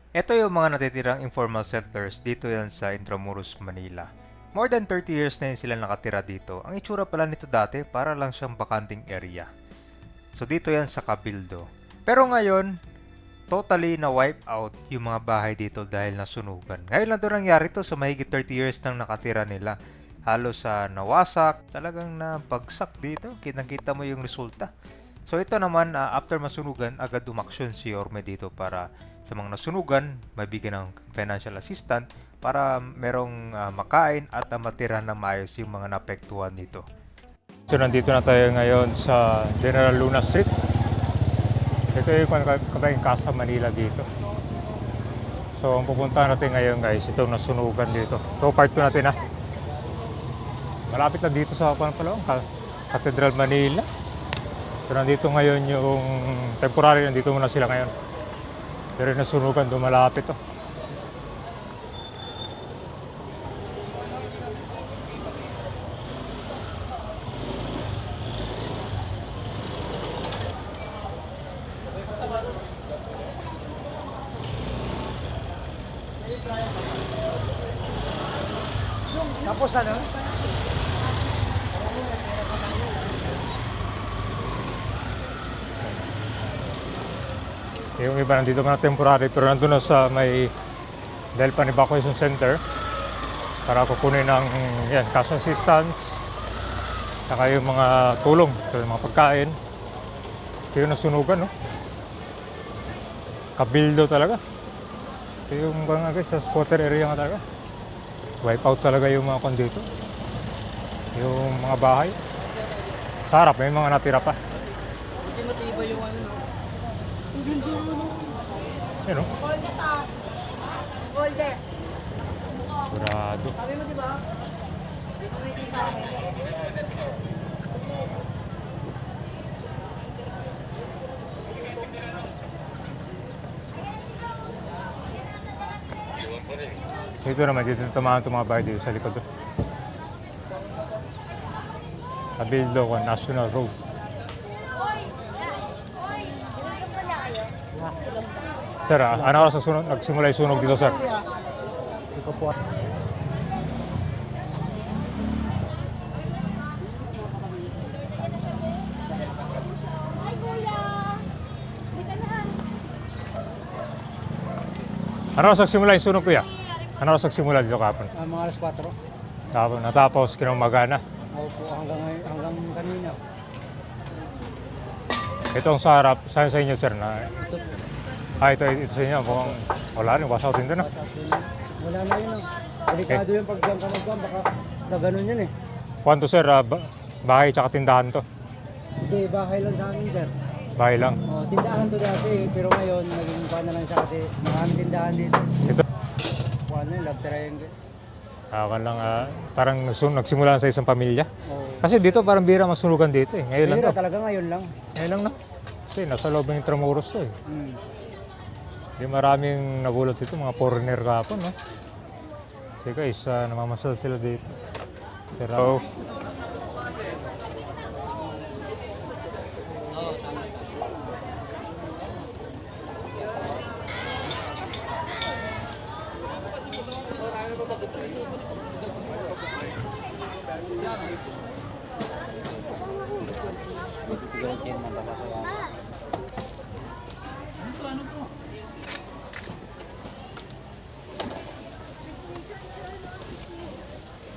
Ito yung mga natitirang informal settlers dito yan sa Intramuros, Manila. More than 30 years na yun sila nakatira dito. Ang itsura pala nito dati, para lang siyang bakanting area. So dito yan sa Cabildo. Pero ngayon, totally na wipe out yung mga bahay dito dahil nasunugan. Ngayon lang doon nangyari to sa mahigit 30 years nang nakatira nila. Halos sa nawasak, talagang nabagsak dito. Kitang-kita mo yung resulta. So ito naman, after masunugan, agad umaksyon si Orme dito para sa mga nasunugan, mabigyan ng financial assistant para merong makain at matira na maayos yung mga naapektuhan dito. So nandito na tayo ngayon sa General Luna Street. Ito yung kabayang Casa Manila dito. So ang pupuntahan natin ngayon guys, itong nasunugan dito. So part 2 natin malapit lang dito sa Cathedral Manila. So nandito ngayon yung temporary, nandito muna sila ngayon. Pero nasunugan doon malapit to. Tapos ano? Yung iba nandito mga temporary pero nandun na sa may Delpan Evacuation Center para kukunin ng cash assistance saka yung mga tulong, yung mga pagkain. Ito yung nasunugan, no? Kabildo talaga. Ito yung mga guys, sa squatter area nga talaga. Wipe out talaga yung mga kondito. Yung mga bahay. Sa harap, may mga natira pa. Hindi matibay yung ano. Ang ganda ano. Yun, no? Goldet ah. Goldet. Burado. Sabi mo diba? Dito naman, dito tumahan itong mga bahay dito sa likod. Cabildo ko, National Road. Sir, ano oras nagsimula yung sunog dito, sir? Hindi ko po. Ano oras nagsimula yung sunog, kuya? Ano oras nagsimula dito kapon? Mga alas 4. Natapos, kinumagana. Ako po hanggang kanina. Itong sa harap, saan sa inyo, sir? Ito po. Ito sa inyo. Mukhang wala rin, wasaw din doon. Wala na yun. Delikado yung pag diyan ka nagdaan. Baka gaganon yun eh. Kwanto, sir? Bahay tsaka tindahan to? Hindi, bahay lang sa amin sir. Bahay lang. Oh, tindahan to dati pero ngayon naging pa na lang siya kasi maraming tindahan dito. Ito. Ano yung love triangle? Parang nagsimula sa isang pamilya. Oh. Kasi dito parang bira masunugan dito eh. Ngayon lang Pero to. talaga ngayon lang. Ngayon lang na. Kasi nasa loob ng Intramuros to eh. Hmm. Hindi maraming nagulat dito, mga foreigner kapon, no? Kasi guys, namamasal sila dito. Pero,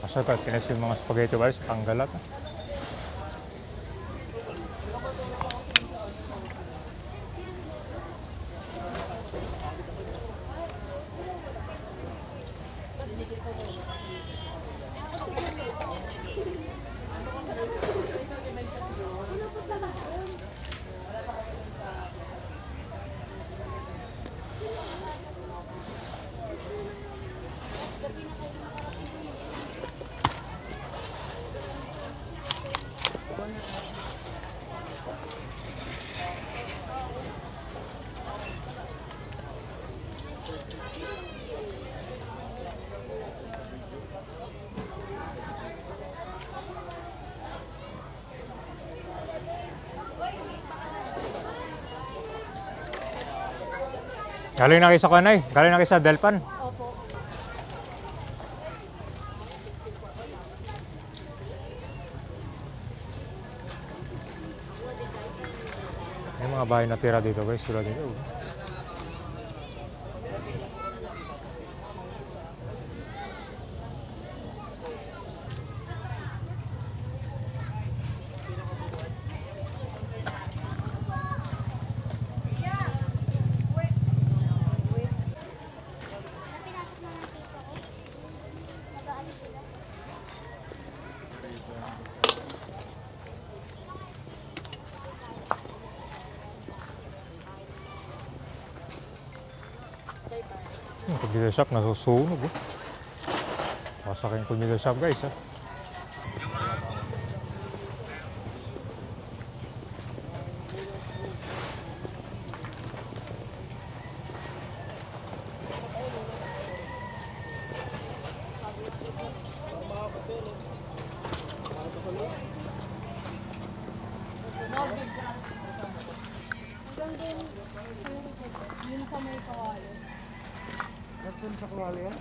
masarap tinas yung mga spaghetti rice, panggalat. Galing na kayo sa Kanay. Galing na kayo sa Delpan. Opo. May mga bahay na tira dito guys. Sila dito. Yung computer shop nasusunog. Oh. Wasak yung computer shop guys. Ah. Hanggang doon, yun sa may kawali. Nagtun sa kumali yan?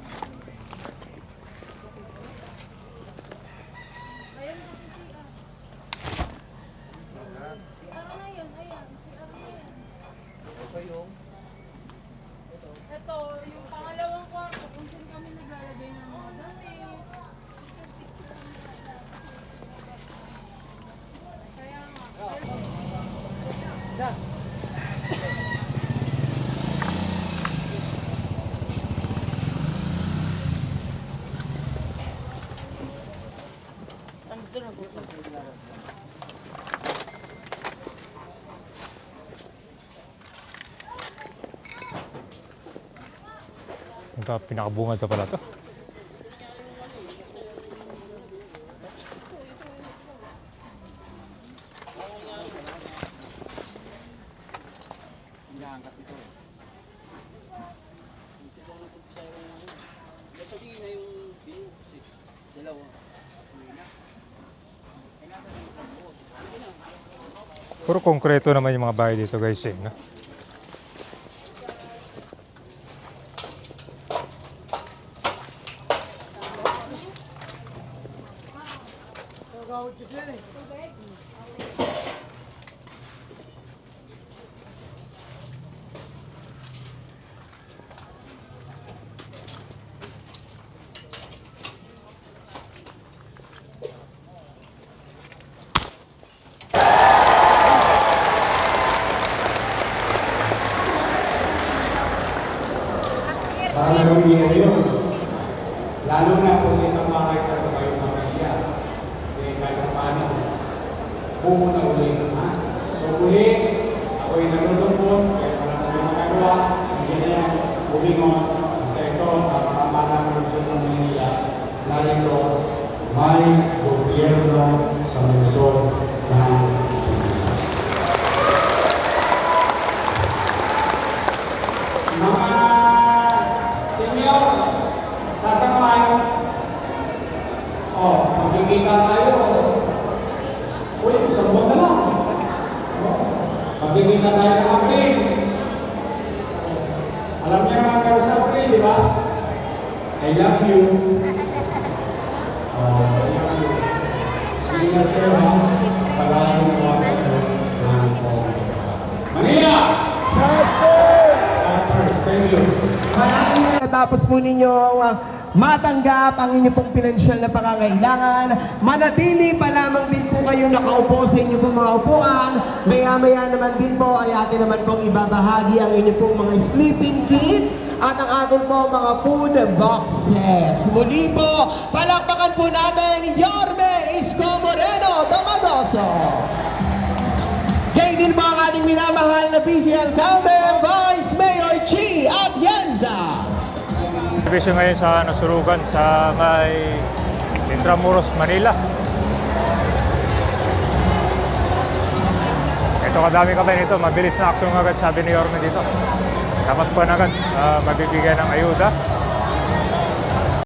Ayan kasi si CR na yun, ayan. CR na yun. Ito, yung pangalawang kwarto, kung saan kami naglalagay ng mga damit. Kaya nga. Ito, pinakabungad na pala to. Puro konkreto naman yung mga bahay dito guys eh. No? Gawad kasi yan eh. Parang nangyayari yun. Lalo na po sa isang bahay ka kayong pamilya. Eh, kahit paano, buo na uli. Ha? So, uli, ako'y nalulungkot, kahit wala tayong magagawa, nandiyan na yan, moving on. Kasi ito, ang pamahalang lungsod ng Manila, narito, may gobyerno sa lungsod ng mga senior, nasa kayo? Oh, magkikita tayo. Uy, isang buwan na lang. Magkikita tayo ng April. Alam niyo naman kayo sa April, di ba? I love you. Oh, I love you. Ingat kayo ha. Palahin na mga kayo ng Manila! Thank you. Maraming natapos po ninyo matanggap ang inyo pong pinansyal na pangangailangan. Manatili pa lamang din po kayo nakaupo sa inyo pong mga upuan. Maya-maya naman din po ay atin naman pong ibabahagi ang inyo pong mga sleeping kit at ang ating po mga food boxes. Muli po, palakpakan po natin Yorme Isko Moreno Damadoso. Gayun din po ang ating minamahal na PC Alcalde, Vice Mayor Chi Atienza. Bisyo ngayon sa Nasurugan sa may Intramuros, Manila. Ito kadami kami nito, mabilis na aksyon agad sabi ni Yorme dito. Dapat po na agad mabibigyan ng ayuda